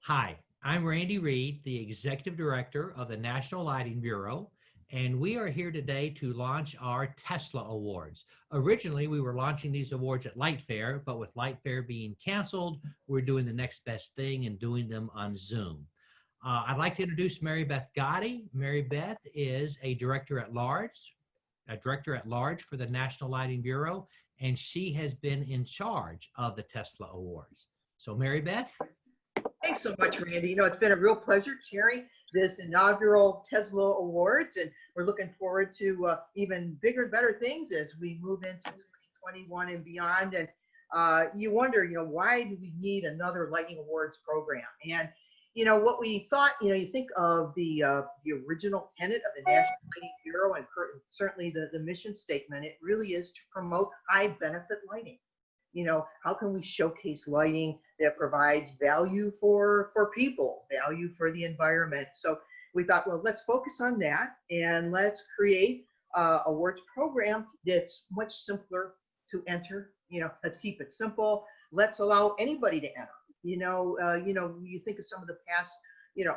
Hi, I'm Randy Reed, the Executive Director of the National Lighting Bureau, and we are here today to launch our Tesla Awards. Originally, we were launching these awards at Light Fair, but with Light Fair being canceled, we're doing the next best thing and doing them on Zoom. I'd like to introduce Mary Beth Gotti. Mary Beth is a director at large for the National Lighting Bureau, and she has been in charge of the Tesla Awards. So Mary Beth. Thanks so much, Randy. You know, it's been a real pleasure chairing this inaugural Tesla Awards, and we're looking forward to even bigger and better things as we move into 2021 and beyond. And you wonder, why do we need another Lighting Awards program? And what we thought, you think of the original tenet of the National Lighting Bureau and certainly the mission statement. It really is to promote high benefit lighting. How can we showcase lighting that provides value for people, value for the environment? So we thought, well, let's focus on that and let's create a awards program that's much simpler to enter. Let's keep it simple. Let's allow anybody to enter. You think of some of the past,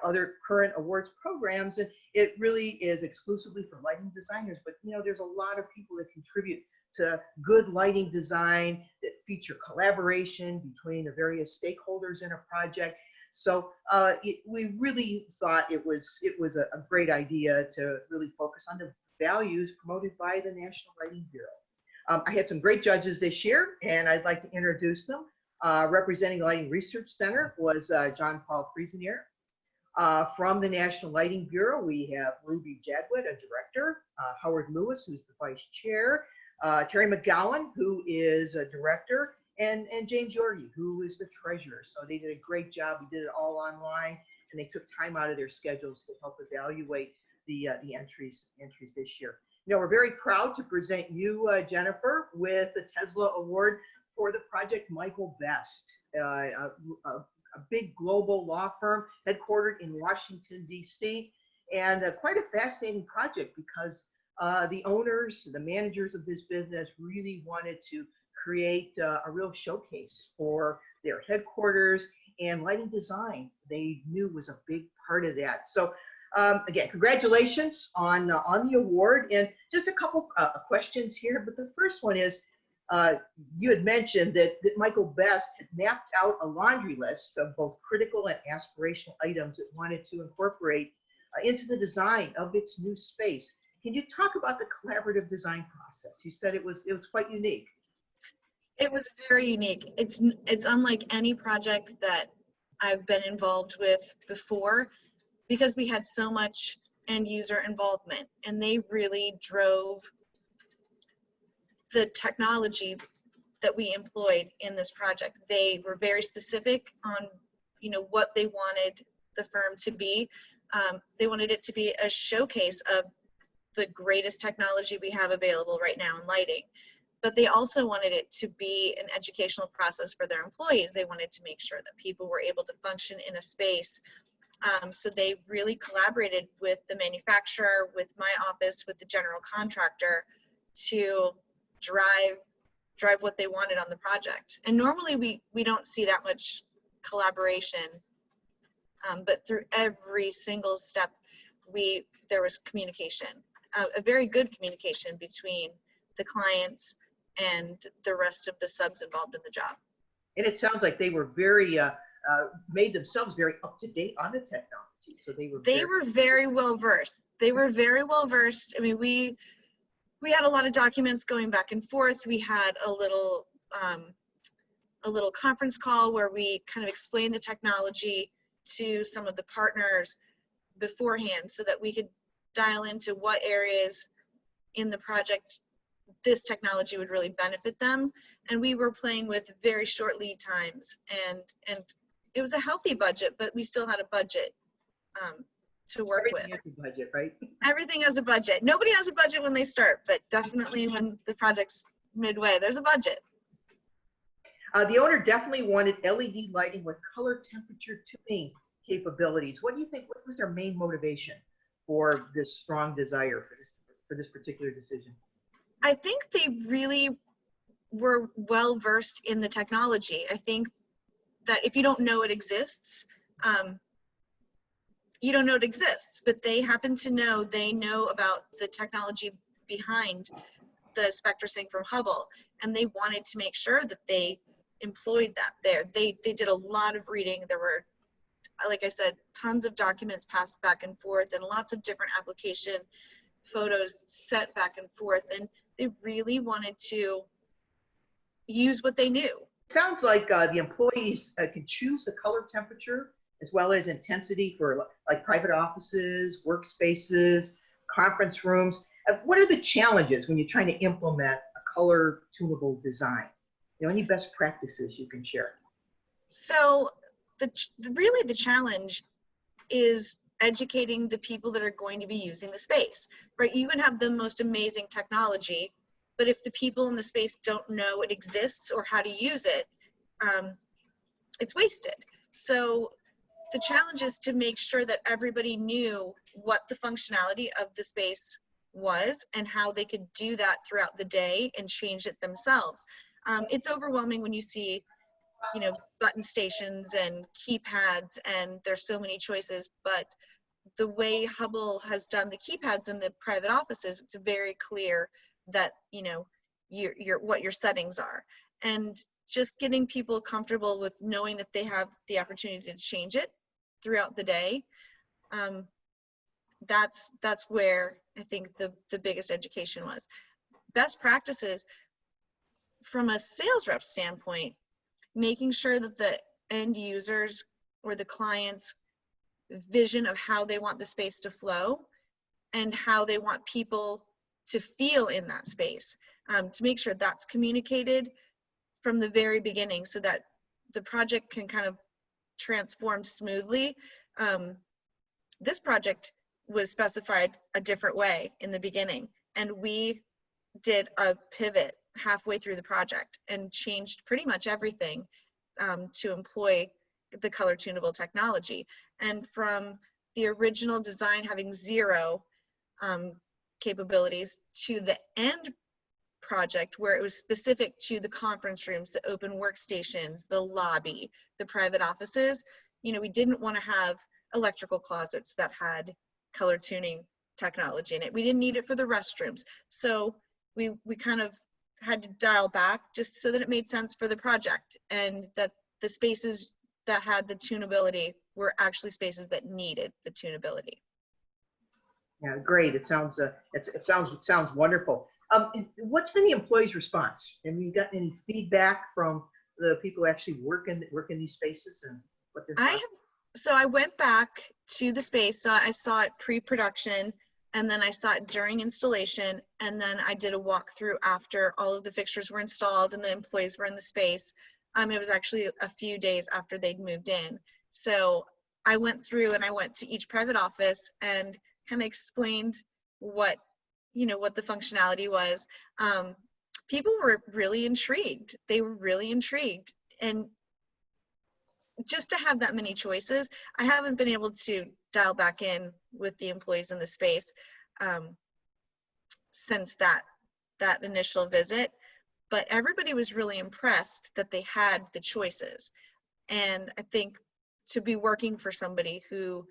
other current awards programs, and it really is exclusively for lighting designers. But there's a lot of people that contribute to good lighting design that feature collaboration between the various stakeholders in a project. So we really thought it was a great idea to really focus on the values promoted by the National Lighting Bureau. I had some great judges this year, and I'd like to introduce them. Representing the Lighting Research Center was John Paul Friesenier. From the National Lighting Bureau, we have Ruby Jadwit, a director, Howard Lewis, who's the vice chair, Terry McGowan, who is a director, and James Yorgie, who is the treasurer. So they did a great job. We did it all online, and they took time out of their schedules to help evaluate the entries this year. We're very proud to present you, Jennifer, with the Tesla Award for the project Michael Best, a big global law firm headquartered in Washington, D.C., and quite a fascinating project because the owners, the managers of this business really wanted to create a real showcase for their headquarters, and lighting design they knew was a big part of that. So again, congratulations on the award. And just a couple questions here, but the first one is, you had mentioned that Michael Best had mapped out a laundry list of both critical and aspirational items it wanted to incorporate into the design of its new space. Can you talk about the collaborative design process? You said it was quite unique. It was very unique. It's unlike any project that I've been involved with before, because we had so much end user involvement, and they really drove the technology that we employed in this project. They were very specific on what they wanted the firm to be. They wanted it to be a showcase of the greatest technology we have available right now in lighting, but they also wanted it to be an educational process for their employees. They wanted to make sure that people were able to function in a space. So they really collaborated with the manufacturer, with my office, with the general contractor to drive what they wanted on the project. And normally we don't see that much collaboration, but through every single step there was communication, a very good communication between the clients and the rest of the subs involved in the job. And it sounds like they were very made themselves very up to date on the technology. So they were very well versed. They were very well versed. I mean, we had a lot of documents going back and forth. We had a little conference call where we kind of explained the technology to some of the partners beforehand so that we could dial into what areas in the project this technology would really benefit them. And we were playing with very short lead times, and it was a healthy budget, but we still had a budget to work with. Everything has a budget, right? Everything has a budget. Nobody has a budget when they start, but definitely when the project's midway, there's a budget. The owner definitely wanted LED lighting with color temperature tuning capabilities. What do you think? What was their main motivation for this strong desire for this particular decision? I think they really were well versed in the technology. I think that if you don't know it exists, you don't know it exists, but they happen to know, they know about the technology behind the SpectraSync from Hubbell, and they wanted to make sure that they employed that there. They did a lot of reading. There were, like I said, tons of documents passed back and forth, and lots of different application photos set back and forth, and they really wanted to use what they knew. Sounds like the employees can choose the color temperature as well as intensity for like private offices, workspaces, conference rooms. What are the challenges when you're trying to implement a color tunable design? You know, any best practices you can share? So really the challenge is educating the people that are going to be using the space, right? You can have the most amazing technology, but if the people in the space don't know it exists or how to use it, it's wasted. So the challenge is to make sure that everybody knew what the functionality of the space was and how they could do that throughout the day and change it themselves. It's overwhelming when you see, you know, button stations and keypads, and there's so many choices, but the way Hubbell has done the keypads in the private offices, it's very clear that, you know, what your settings are. And just getting people comfortable with knowing that they have the opportunity to change it throughout the day, that's where I think the biggest education was. Best practices from a sales rep standpoint, making sure that the end users or the client's vision of how they want the space to flow and how they want people to feel in that space, to make sure that's communicated from the very beginning so that the project can kind of transform smoothly. This project was specified a different way in the beginning, and we did a pivot halfway through the project and changed pretty much everything to employ the color tunable technology. And from the original design having 0 capabilities to the end project where it was specific to the conference rooms, the open workstations, the lobby, the private offices, you know, we didn't want to have electrical closets that had color tuning technology in it. We didn't need it for the restrooms. So we kind of had to dial back just so that it made sense for the project, and that the spaces that had the tunability were actually spaces that needed the tunability. Yeah, great. It sounds it sounds wonderful. What's been the employees' response? Have you gotten any feedback from the people who actually work in these spaces and what their thoughts? So I went back to the space, so I saw it pre-production, and then I saw it during installation, and then I did a walkthrough after all of the fixtures were installed and the employees were in the space. It was actually a few days after they'd moved in. So I went through and I went to each private office and kind of explained what the functionality was. People were really intrigued. They were really intrigued. And just to have that many choices, I haven't been able to dial back in with the employees in the space since that initial visit, but everybody was really impressed that they had the choices. And I think to be working for somebody who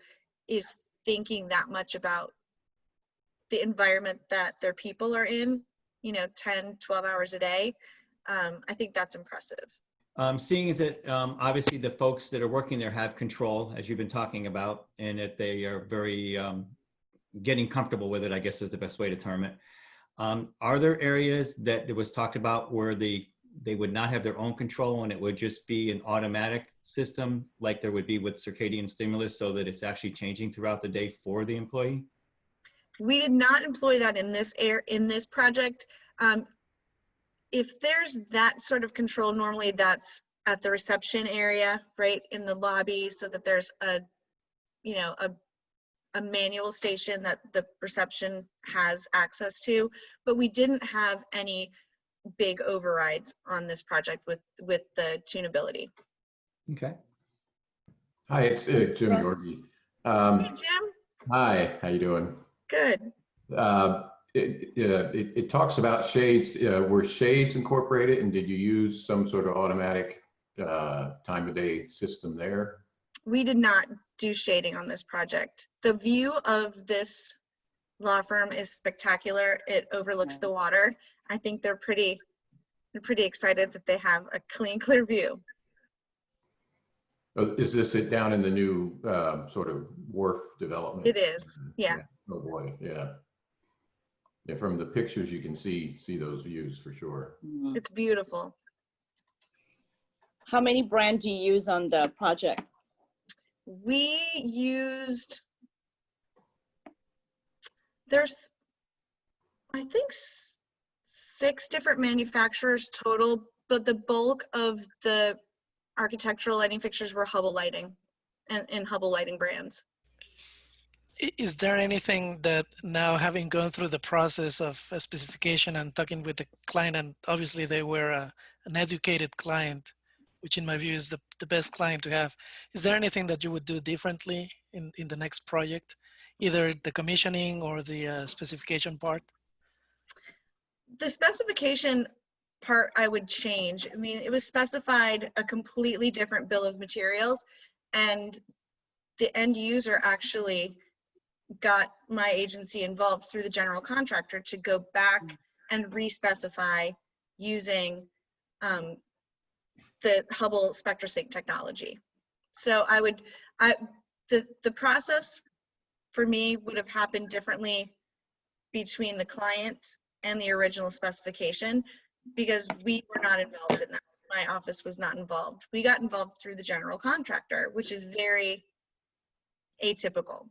is thinking that much about the environment that their people are in, 10, 12 hours a day, I think that's impressive. Seeing as that obviously the folks that are working there have control, as you've been talking about, and that they are very getting comfortable with it, I guess is the best way to term it. Are there areas that it was talked about where they would not have their own control and it would just be an automatic system like there would be with circadian stimulus, so that it's actually changing throughout the day for the employee? We did not employ that in this project. If there's that sort of control, normally that's at the reception area, right in the lobby, so that there's a manual station that the reception has access to. But we didn't have any big overrides on this project with the tunability. Okay. Hi, it's Jim Yorgi. Hey, Jim. Hi, how you doing? Good. It talks about shades. Were shades incorporated, and did you use some sort of automatic time of day system there? We did not do shading on this project. The view of this law firm is spectacular. It overlooks the water. I think they're pretty excited that they have a clean, clear view. Is this it down in the new sort of wharf development? It is, yeah. Oh boy, yeah. Yeah, from the pictures you can see those views for sure. It's beautiful. How many brands do you use on the project? We used, there's, I think 6 different manufacturers total, but the bulk of the architectural lighting fixtures were Hubbell lighting and Hubbell lighting brands. Is there anything that now, having gone through the process of a specification and talking with the client, and obviously they were an educated client, which in my view is the best client to have, is there anything that you would do differently in the next project, either the commissioning or the specification part? The specification part I would change. I mean, it was specified a completely different bill of materials, and the end user actually got my agency involved through the general contractor to go back and re-specify using the Hubbell SpectraSync technology. So the process for me would have happened differently between the client and the original specification, because we were not involved in that. My office was not involved. We got involved through the general contractor, which is very atypical.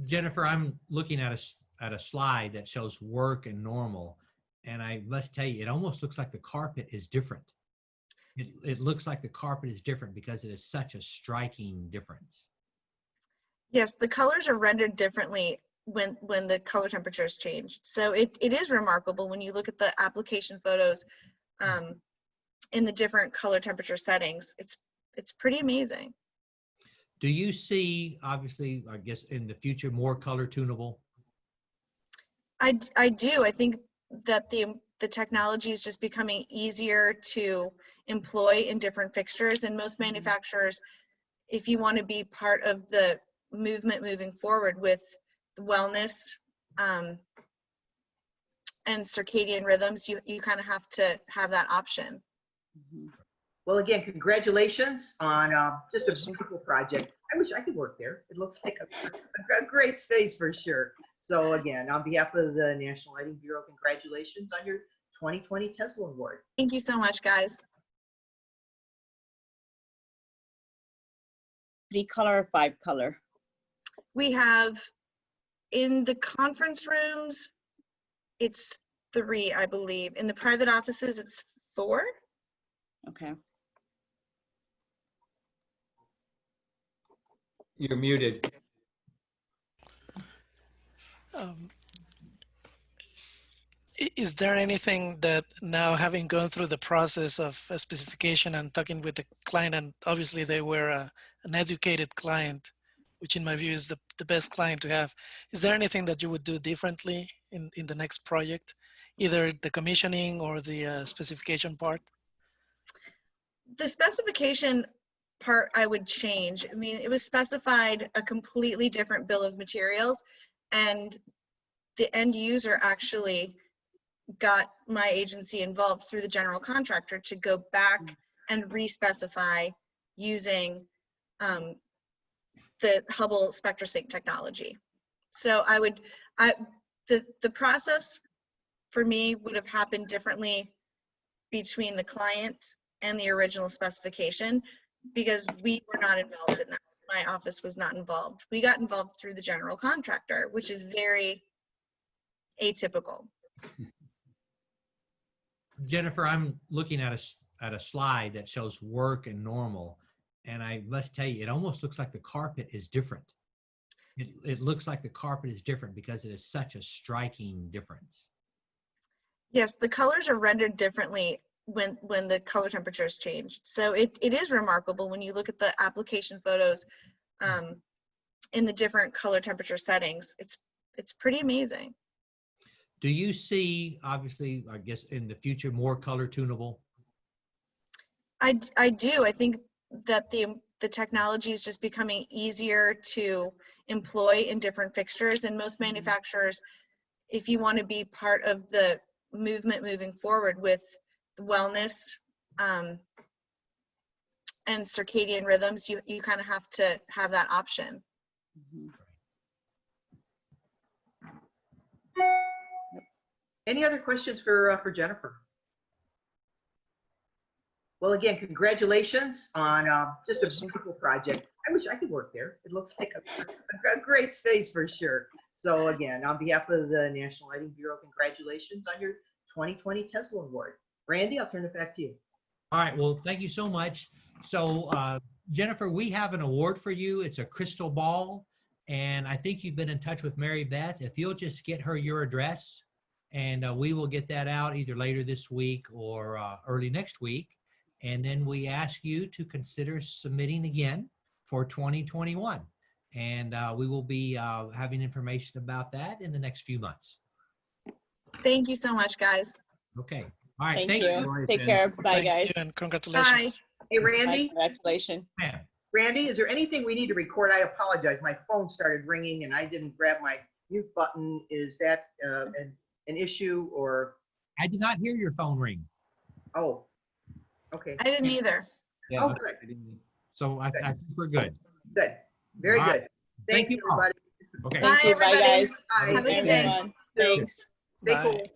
Jennifer, I'm looking at a slide that shows work and normal, and I must tell you, it almost looks like the carpet is different. It looks like the carpet is different because it is such a striking difference. Yes, the colors are rendered differently when the color temperature is changed. So it is remarkable when you look at the application photos in the different color temperature settings. It's pretty amazing. Do you see, obviously, I guess in the future, more color tunable? I do. I think that the technology is just becoming easier to employ in different fixtures, and most manufacturers, if you want to be part of the movement moving forward with wellness and circadian rhythms, you kind of have to have that option. Well, again, congratulations on just a beautiful project. I wish I could work there. It looks like a great space for sure. So again, on behalf of the National Lighting Bureau, congratulations on your 2020 Tesla Award. Thank you so much, guys. 3-color or 5-color? We have, in the conference rooms, it's 3, I believe. In the private offices, it's 4. Okay. You're muted. Is there anything that now, having gone through the process of a specification and talking with the client, and obviously they were an educated client, which in my view is the best client to have, is there anything that you would do differently in the next project, either the commissioning or the specification part? The specification part I would change. I mean, it was specified a completely different bill of materials, and the end user actually got my agency involved through the general contractor to go back and re-specify using the Hubbell SpectraSync technology. So the process for me would have happened differently between the client and the original specification, because we were not involved in that. My office was not involved. We got involved through the general contractor, which is very atypical. Jennifer, I'm looking at a slide that shows work and normal, and I must tell you, it almost looks like the carpet is different. It looks like the carpet is different because it is such a striking difference. Yes, the colors are rendered differently when the color temperature is changed. So it is remarkable when you look at the application photos in the different color temperature settings. It's pretty amazing. Do you see, obviously, I guess in the future, more color tunable? I do. I think that the technology is just becoming easier to employ in different fixtures, and most manufacturers, if you want to be part of the movement moving forward with wellness and circadian rhythms, you kind of have to have that option. Any other questions for Jennifer? Well, again, congratulations on just a beautiful project. I wish I could work there. It looks like a great space for sure. So again, on behalf of the National Lighting Bureau, congratulations on your 2020 Tesla Award. Randy, I'll turn it back to you. All right, well, thank you so much. So Jennifer, we have an award for you. It's a crystal ball. And I think you've been in touch with Mary Beth. If you'll just get her your address, and we will get that out either later this week or early next week. And then we ask you to consider submitting again for 2021. And we will be having information about that in the next few months. Thank you so much, guys. Okay. All right. Thank you. Take care. Bye, Thank guys. you, and congratulations. Hey, Bye, Randy. congratulations. Ma'am. Randy, is there anything we need to record? I apologize. My phone started ringing and I didn't grab my mute button. Is that an issue or? I did not hear your phone ring. Oh, okay. I didn't either. Yeah. Oh, good. So I think we're good. Good. Very All right. good. Thank Thanks, you all. everybody. Okay. Bye, Thank you. Bye, everybody. guys. Bye. Have a good day. Everyone. Thanks. Stay Bye. cool.